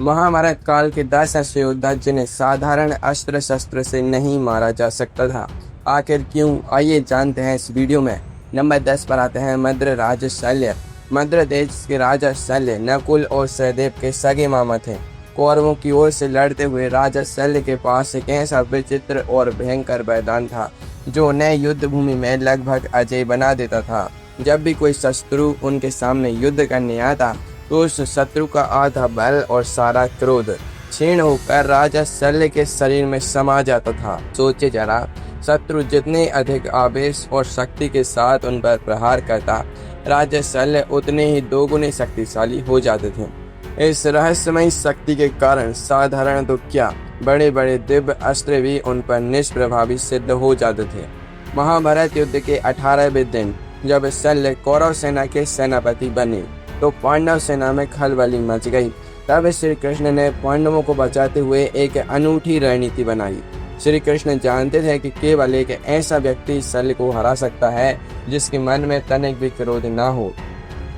महाभारत काल के 10 ऐसे योद्धा जिन्हें साधारण अस्त्र शस्त्र से नहीं मारा जा सकता था। आखिर क्यों, आइए जानते हैं इस वीडियो में। नंबर 10 पर आते हैं मद्र राज शल्य। मद्र देश के राजा शल्य नकुल और सहदेव के सगे मामा थे। कौरवों की ओर से लड़ते हुए राजा शल्य के पास एक ऐसा विचित्र और भयंकर वरदान था जो उन्हें युद्ध भूमि में लगभग अजय बना देता था। जब भी कोई शत्रु उनके सामने युद्ध करने आता तो उस शत्रु का आधा बल और सारा क्रोध क्षीण होकर राजा शल्य के शरीर में समा जाता था। सोचे जरा, शत्रु जितने अधिक आवेश और शक्ति के साथ उन पर प्रहार करता, राजा शल्य उतने ही दोगुने शक्तिशाली हो जाते थे। इस रहस्यमयी शक्ति के कारण साधारण तो क्या, बड़े बड़े दिव्य अस्त्र भी उन पर निष्प्रभावी सिद्ध हो जाते थे। महाभारत युद्ध के 18वें दिन जब शल्य कौरव सेना के सेनापति बने तो पांडव सेना में खलबली मच गई। तब श्री कृष्ण ने पांडवों को बचाते हुए एक अनूठी रणनीति बनाई। श्री कृष्ण जानते थे कि केवल एक ऐसा व्यक्ति शल्य को हरा सकता है जिसके मन में तनिक भी क्रोध ना हो।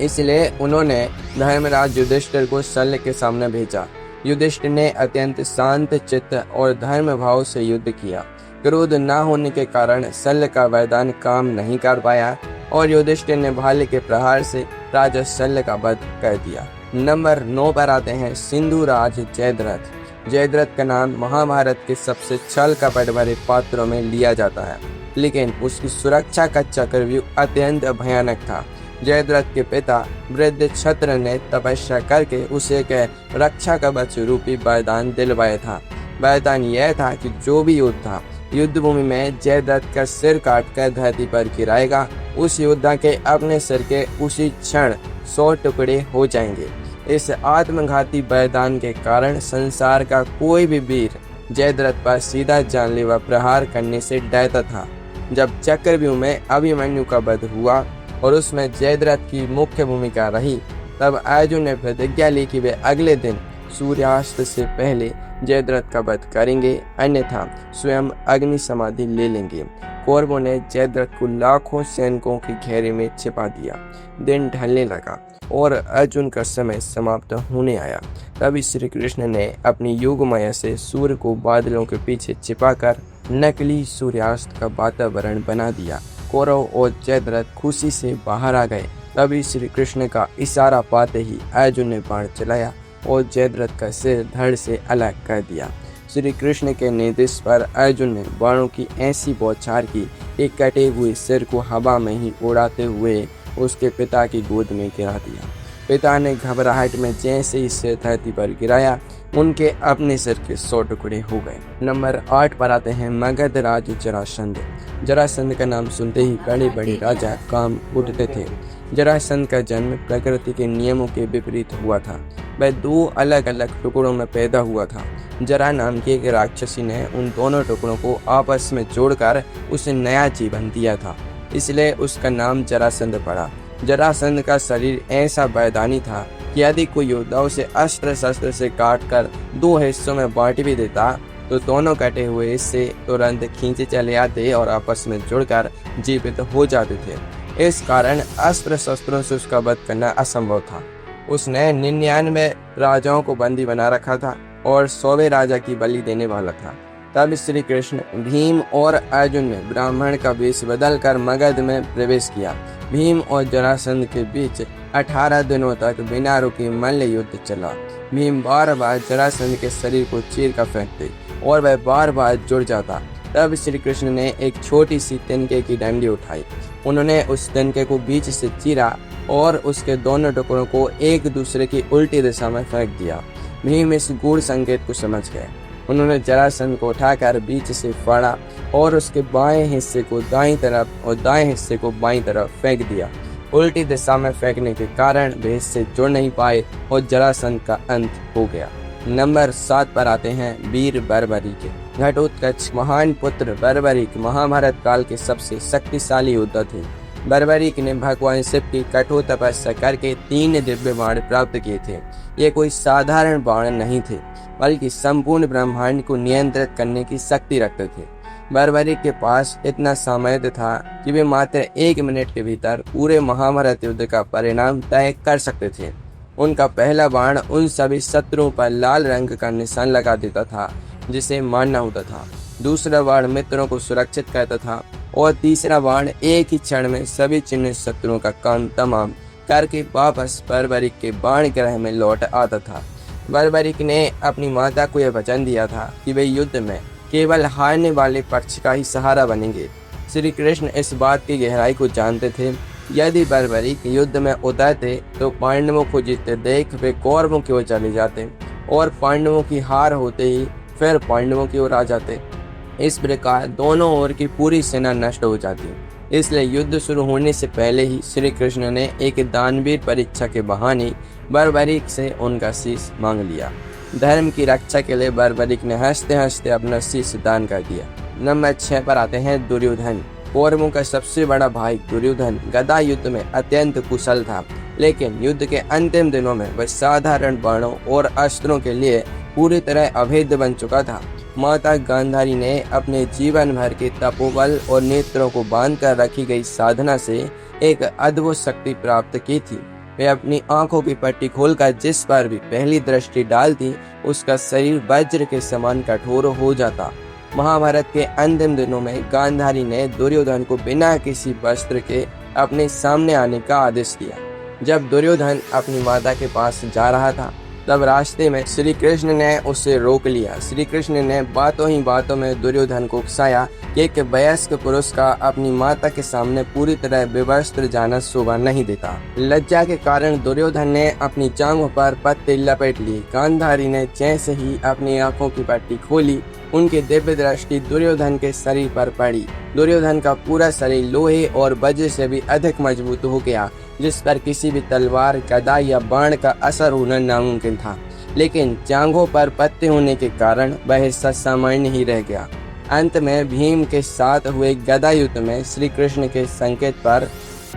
इसलिए उन्होंने धर्मराज युधिष्ठिर को शल्य के सामने भेजा। युधिष्ठिर ने अत्यंत शांत चित्त और धर्म भाव से युद्ध किया। क्रोध न होने के कारण शल्य का वरदान काम नहीं कर पाया और युधिष्ठिर ने भाले के प्रहार से राजा शल्य का वध कर दिया। नंबर 9 पर आते हैं सिंधु राज जयद्रथ। जयद्रथ का नाम महाभारत के सबसे छल कपट भरे पात्रों में लिया जाता है, लेकिन उसकी सुरक्षा का चक्रव्यूह अत्यंत भयानक था। जयद्रथ के पिता वृद्ध छत्र ने तपस्या करके उसे एक रक्षा कवच रूपी वरदान दिलवाया था। वरदान यह था कि जो भी योद्धा युद्ध भूमि में जयद्रथ का सिर काटकर धरती पर गिराएगा, उस योद्धा के अपने सिर के उसी क्षण 100 टुकड़े हो जाएंगे। इस आत्मघाती वरदान के कारण संसार का कोई भी वीर जयद्रथ पर सीधा जानलेवा प्रहार करने से डरता था। जब चक्रव्यूह में अभिमन्यु का वध हुआ और उसमें जयद्रथ की मुख्य भूमिका रही, तब अर्जुन ने प्रतिज्ञा ली कि वे अगले दिन सूर्यास्त से पहले जयद्रथ का वध करेंगे, अन्यथा स्वयं अग्नि समाधि ले लेंगे। कौरवों ने जयद्रथ को लाखों सैनिकों के घेरे में छिपा दिया। दिन ढलने लगा और अर्जुन का समय समाप्त होने आया। तभी श्री कृष्ण ने अपनी योग माया से सूर्य को बादलों के पीछे छिपाकर नकली सूर्यास्त का वातावरण बना दिया। कौरव और जयद्रथ खुशी से बाहर आ गए। तभी श्री कृष्ण का इशारा पाते ही अर्जुन ने बाण चलाया और जयद्रथ का सिर धड़ से अलग कर दिया। श्री कृष्ण के निर्देश पर अर्जुन ने बाणों की ऐसी बौछार की कि कटे हुए सिर को हवा में ही उड़ाते हुए उसके पिता की गोद में गिरा दिया। पिता ने घबराहट में जैसे ही सिर धरती पर गिराया, उनके अपने सिर के 100 टुकड़े हो गए। नंबर 8 पर आते हैं मगध राज जरासंध। जरासंध का नाम सुनते ही बड़े बड़े राजा काम उठते थे। जरासंध का जन्म प्रकृति के नियमों के विपरीत हुआ था। वह 2 अलग अलग टुकड़ों में पैदा हुआ था। जरा नाम की एक राक्षसी ने उन दोनों टुकड़ों को आपस में जोड़कर उसे नया जीवन दिया था, इसलिए उसका नाम जरासंध पड़ा। जरासंध का शरीर ऐसा वरदानी था कि यदि कोई योद्धा उसे अस्त्र शस्त्र से काटकर 2 हिस्सों में बांट भी देता तो दोनों कटे हुए हिस्से तुरंत खींचे चले आते और आपस में जुड़कर जीवित हो जाते थे। इस कारण अस्त्र शस्त्रों से उसका वध करना असंभव था। उसने 99 राजाओं को बंदी बना रखा था और 100वें राजा की बलि देने वाला था। तब श्री कृष्ण, भीम और अर्जुन ने ब्राह्मण का वेश बदलकर मगध में प्रवेश किया। भीम और जरासंध के बीच 18 दिनों तक बिना रुके मल्ल युद्ध चला। भीम बार बार जरासंध के शरीर को चीर कर फेंकते और वह बार बार जुड़ जाता। तब श्री कृष्ण ने एक छोटी सी तिनके की डंडी उठाई। उन्होंने उस तिनके को बीच से चीरा और उसके दोनों टुकड़ों को एक दूसरे की उल्टी दिशा में फेंक दिया। भीम इस गूढ़ संकेत को समझ गए। उन्होंने जरासंध को उठाकर बीच से फाड़ा और उसके बाएं हिस्से को दाईं तरफ और दाएं हिस्से को बाईं तरफ फेंक दिया। उल्टी दिशा में फेंकने के कारण वे इससे जुड़ नहीं पाए और जरासंध का अंत हो गया। नंबर 7 पर आते हैं वीर बर्बरीक। घटोत्कच महान पुत्र बर्बरीक महाभारत काल के सबसे शक्तिशाली योद्धा थे। बर्बरीक ने भगवान शिव की कठोर तपस्या करके 3 दिव्य बाण प्राप्त किए थे। ये कोई साधारण बाण नहीं थे, बल्कि संपूर्ण ब्रह्मांड को नियंत्रित करने की शक्ति रखते थे। बर्बरीक के पास इतना सामर्थ्य था कि वे मात्र 1 मिनट के भीतर पूरे महाभारत युद्ध का परिणाम तय कर सकते थे। उनका पहला बाण उन सभी शत्रुओं पर लाल रंग का निशान लगा देता था जिसे मारना होता था। दूसरा बाण मित्रों को सुरक्षित करता था और तीसरा बाण एक ही क्षण में सभी चिन्हित शत्रुओं का काम तमाम करके वापस बर्बरिक के बाण ग्रह में लौट आता था। बर्बरिक ने अपनी माता को यह वचन दिया था कि वे युद्ध में केवल हारने वाले पक्ष का ही सहारा बनेंगे। श्री कृष्ण इस बात की गहराई को जानते थे। यदि बर्बरिक युद्ध में उतरते तो पांडवों को जीतते देख वे कौरवों की ओर चले जाते और पांडवों की हार होते ही फिर पांडवों की ओर आ जाते। इस प्रकार दोनों ओर की पूरी सेना नष्ट हो जाती। इसलिए युद्ध शुरू होने से पहले ही श्री कृष्ण ने एक दानवीर परीक्षा के बहाने बर्बरिक से उनका शीश मांग लिया। धर्म की रक्षा के लिए बर्बरिक ने हंसते हंसते अपना शीश दान कर दिया। नंबर 6 पर आते हैं दुर्योधन। कौरवों का सबसे बड़ा भाई दुर्योधन गदा युद्ध में अत्यंत कुशल था, लेकिन युद्ध के अंतिम दिनों में वह साधारण बाणों और अस्त्रों के लिए पूरी तरह अभेद्य बन चुका था। माता गांधारी ने अपने जीवन भर के तपोबल और नेत्रों को बांध कर रखी गई साधना से एक अद्भुत शक्ति प्राप्त की थी। वे अपनी आंखों की पट्टी खोलकर जिस पर भी पहली दृष्टि डालती उसका शरीर वज्र के समान कठोर हो जाता। महाभारत के अंतिम दिनों में गांधारी ने दुर्योधन को बिना किसी वस्त्र के अपने सामने आने का आदेश दिया। जब दुर्योधन अपनी माता के पास जा रहा था तब रास्ते में श्री कृष्ण ने उसे रोक लिया। श्री कृष्ण ने बातों ही बातों में दुर्योधन को उकसाया कि एक वयस्क पुरुष का अपनी माता के सामने पूरी तरह बेवस्त्र जाना शोभा नहीं देता। लज्जा के कारण दुर्योधन ने अपनी जांघों पर पत्ते लपेट लिए। गांधारी ने जैसे ही अपनी आंखों की पट्टी खोली उनकी दिव्य दृष्टि दुर्योधन के शरीर पर पड़ी। दुर्योधन का पूरा शरीर लोहे और वज्र से भी अधिक मजबूत हो गया, जिस पर किसी भी तलवार, गदा या बाण का असर होना नामुमकिन था। लेकिन जांघों पर पत्ते होने के कारण वह हिस्सा सामान्य ही रह गया। अंत में भीम के साथ हुए गदा युद्ध में श्री कृष्ण के संकेत पर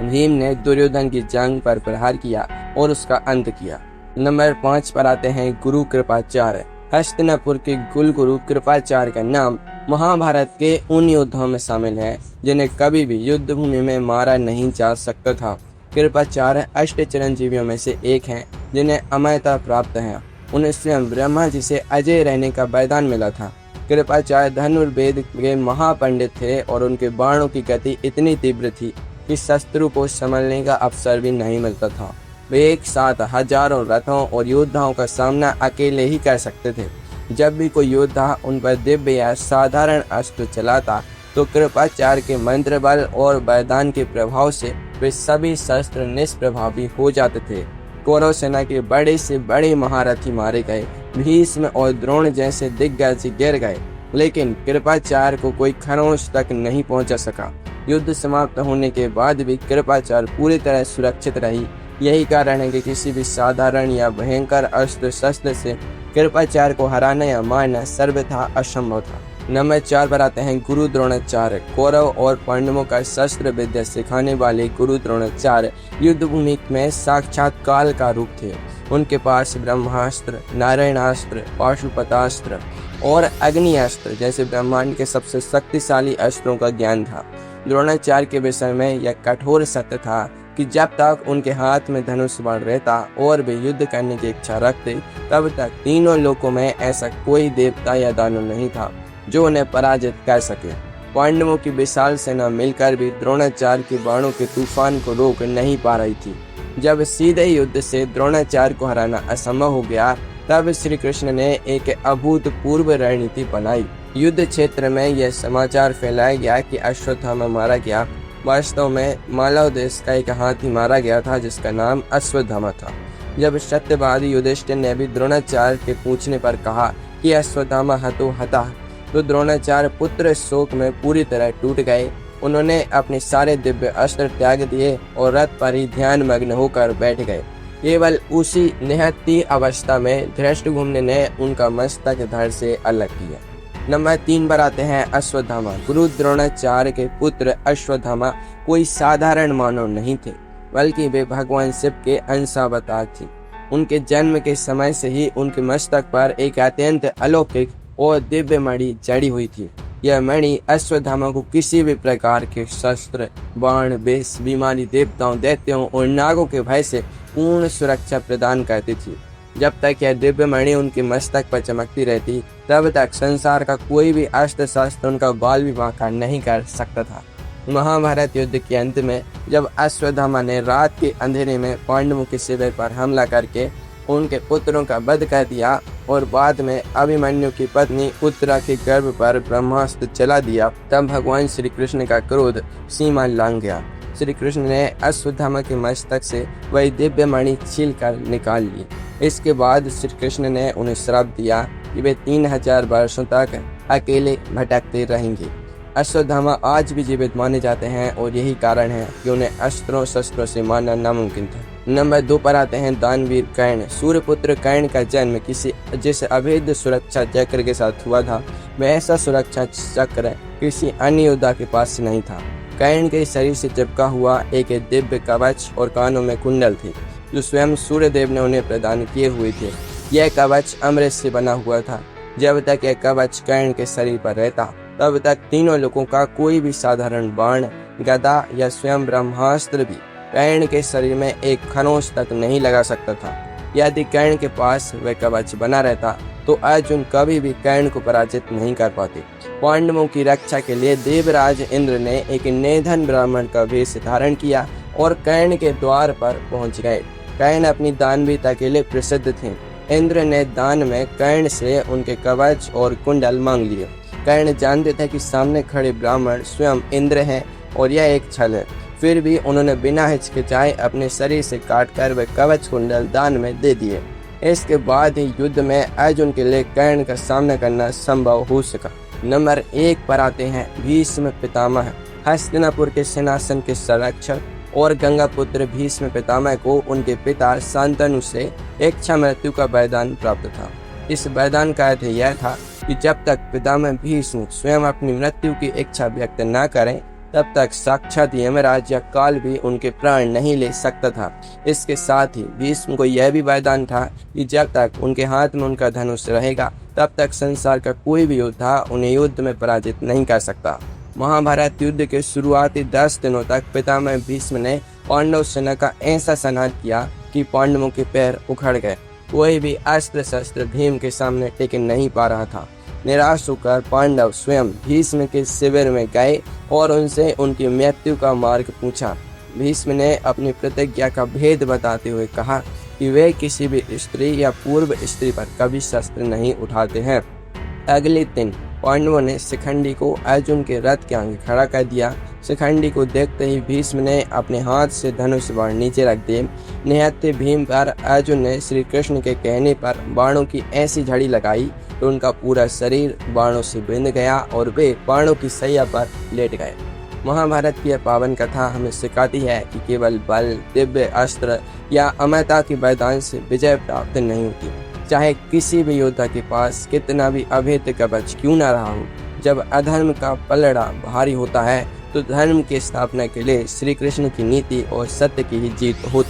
भीम ने दुर्योधन की जांघ पर प्रहार किया और उसका अंत किया। नंबर 5 पर आते हैं गुरु कृपाचार्य। हस्तिनापुर के कुल गुरु कृपाचार्य का नाम महाभारत के उन योद्धाओं में शामिल है जिन्हें कभी भी युद्ध भूमि में मारा नहीं जा सकता था। कृपाचार्य अष्ट चिरंजीवियों में से एक हैं जिन्हें अमरता प्राप्त है। उन्हें स्वयं ब्रह्मा जी से अजय रहने का वरदान मिला था। कृपाचार्य धनुर्वेद के महापंडित थे और उनके बाणों की गति इतनी तीव्र थी कि शत्रु को संभलने का अवसर भी नहीं मिलता था। वे एक साथ हजारों रथों और योद्धाओं का सामना अकेले ही कर सकते थे। जब भी कोई योद्धा उन पर दिव्य या साधारण अस्त्र चलाता तो कृपाचार्य के मंत्र बल और वरदान के प्रभाव से वे सभी शस्त्र निष्प्रभावी हो जाते थे। कौरव सेना के बड़े से बड़े महारथी मारे गए। भीष्म और द्रोण जैसे दिग्गज गिर गए, लेकिन कृपाचार्य को कोई खरोंच तक नहीं पहुंचा सका। युद्ध समाप्त होने के बाद भी कृपाचार्य पूरी तरह सुरक्षित रही। यही कारण है कि किसी भी साधारण या भयंकर अस्त्र शस्त्र से कृपाचार्य को हराना या मारना सर्वथा असंभव था। नंबर 4 पर आते हैं गुरु द्रोणाचार्य। कौरव और पांडवों का शस्त्र विद्या सिखाने वाले गुरु द्रोणाचार्य युद्ध भूमि में साक्षात काल का रूप थे। उनके पास ब्रह्मास्त्र, नारायणास्त्र, पाशुपतास्त्र और अग्नियास्त्र जैसे ब्रह्मांड के सबसे शक्तिशाली अस्त्रों का ज्ञान था। द्रोणाचार्य के विषय में यह कठोर सत्य था कि जब तक उनके हाथ में धनुष बाण रहता और वे युद्ध करने की इच्छा रखते तब तक तीनों लोकों में ऐसा कोई देवता या दानव नहीं था जो उन्हें पराजित कर सके। पांडवों की विशाल सेना मिलकर भी द्रोणाचार्य के बाणों के तूफान को रोक नहीं पा रही थी। जब सीधे युद्ध से द्रोणाचार्य को हराना असंभव हो गया तब श्री कृष्ण ने एक अभूतपूर्व रणनीति बनाई। युद्ध क्षेत्र में यह समाचार फैलाया गया कि अश्वत्थामा मारा गया। वास्तव में मालव देश का एक हाथी मारा गया था जिसका नाम अश्वत्थामा था। जब सत्यवादी युधिष्ठिर ने भी द्रोणाचार्य के पूछने पर कहा कि अश्वत्थामा हतो हता तो द्रोणाचार्य पुत्र शोक में पूरी तरह टूट गए। उन्होंने अपने सारे दिव्य अस्त्र त्याग दिए और रथ पर ही ध्यान मग्न होकर बैठ गए। केवल उसी निहत्ती अवस्था में धृष्टद्युम्न ने उनका मस्तक धड़ से अलग किया। नंबर 3 पर आते हैं अश्वत्थामा। गुरु द्रोणाचार्य के पुत्र अश्वत्थामा कोई साधारण मानव नहीं थे, बल्कि वे भगवान शिव के अंशावतार थे। उनके जन्म के समय से ही उनके मस्तक पर एक अत्यंत अलौकिक और दिव्य मणि जड़ी हुई थी। यह मणि अश्वत्थामा को किसी भी प्रकार के शस्त्र, बाण, विष, बीमारी, देवताओं, दैत्यों और नागों के भय से पूर्ण सुरक्षा प्रदान करती थी। जब तक यह दिव्य मणि उनके मस्तक पर चमकती रहती, तब तक संसार का कोई भी अस्त्र शस्त्र उनका बाल भी बांका नहीं कर सकता था। महाभारत युद्ध के अंत में जब अश्वत्थामा ने रात के अंधेरे में पांडवों के शिविर पर हमला करके उनके पुत्रों का वध कर दिया और बाद में अभिमन्यु की पत्नी उत्तरा के गर्भ पर ब्रह्मास्त्र चला दिया, तब भगवान श्री कृष्ण का क्रोध सीमा लांघ गया। श्री कृष्ण ने अश्वत्थामा के मस्तक से वही दिव्य मणि छील कर निकाल ली। इसके बाद श्री कृष्ण ने उन्हें श्राप दिया कि वे 3000 वर्षों तक अकेले भटकते रहेंगे। अश्वत्थामा आज भी जीवित माने जाते हैं और यही कारण है कि उन्हें अस्त्रों शस्त्रों से मारना नामुमकिन था। नंबर 2 पर आते हैं दानवीर कर्ण। सूर्यपुत्र कर्ण का जन्म जिस अभेद्य सुरक्षा चक्र के साथ हुआ था, वह ऐसा सुरक्षा चक्र किसी अन्य योद्धा के पास नहीं था। कर्ण के शरीर से चिपका हुआ एक दिव्य कवच और कानों में कुंडल थे, जो स्वयं सूर्यदेव ने उन्हें प्रदान किए हुए थे। यह कवच अमृत से बना हुआ था। जब तक यह कवच कर्ण के शरीर पर रहता, तब तक तीनों लोगों का कोई भी साधारण बाण, गदा या स्वयं ब्रह्मास्त्र भी कर्ण के शरीर में एक खरोंच तक नहीं लगा सकता था। यदि कर्ण के पास वह कवच बना रहता, तो अर्जुन कभी भी कर्ण को पराजित नहीं कर पाते। पांडवों की रक्षा के लिए देवराज इंद्र ने एक निधन ब्राह्मण का वेश धारण किया और कर्ण के द्वार पर पहुंच गए। कर्ण अपनी दानवीरता के लिए प्रसिद्ध थे। इंद्र ने दान में कर्ण से उनके कवच और कुंडल मांग लिए। कर्ण जानते थे कि सामने खड़े ब्राह्मण स्वयं इंद्र हैं और यह एक छल है, फिर भी उन्होंने बिना हिचकिचाए अपने शरीर से काटकर वे कवच कुंडल दान में दे दिए। इसके बाद ही युद्ध में अर्जुन के लिए कर्ण का सामना करना संभव हो सका। नंबर 1 पर आते हैं भीष्म पितामह। हस्तिनापुर के सिंहासन के संरक्षक और गंगा पुत्र भीष्म पितामह को उनके पिता शांतनु से इच्छा मृत्यु का वरदान प्राप्त था। इस वरदान का अर्थ यह था कि जब तक पितामह भीष्म स्वयं अपनी मृत्यु की इच्छा व्यक्त न करें, तब तक साक्षात यमराज या काल भी उनके प्राण नहीं ले सकता था। इसके साथ ही भीष्म को यह भी वरदान था कि जब तक उनके हाथ में उनका धनुष रहेगा, तब तक संसार का कोई भी योद्धा उन्हें युद्ध में पराजित नहीं कर सकता। महाभारत युद्ध के शुरुआती 10 दिनों तक पितामह भीष्म ने पांडव सेना का ऐसा संहार किया कि पांडवों के पैर उखड़ गए। कोई भी अस्त्र शस्त्र भीम के सामने टिक नहीं पा रहा था। निराश होकर पांडव स्वयं भीष्म के शिविर में गए और उनसे उनकी मृत्यु का मार्ग पूछा। भीष्म ने अपनी प्रतिज्ञा का भेद बताते हुए कहा कि वे किसी भी स्त्री या पूर्व स्त्री पर कभी शस्त्र नहीं उठाते हैं। अगले दिन पांडवों ने शिखंडी को अर्जुन के रथ के आगे खड़ा कर दिया। शिखंडी को देखते ही भीष्म ने अपने हाथ से धनुष बाण नीचे रख दिए। निहत्थे भीम पर अर्जुन ने श्री कृष्ण के कहने पर बाणों की ऐसी झड़ी लगाई तो उनका पूरा शरीर बाणों से बिंद गया और वे बाणों की सैया पर लेट गए। महाभारत की यह पावन कथा हमें सिखाती है कि केवल बल, दिव्य अस्त्र या अमरता के वरदान से विजय प्राप्त नहीं होती। चाहे किसी भी योद्धा के पास कितना भी अभेद्य कवच क्यों न रहा हो, जब अधर्म का पलड़ा भारी होता है तो धर्म की स्थापना के लिए श्री कृष्ण की नीति और सत्य की ही जीत होती है।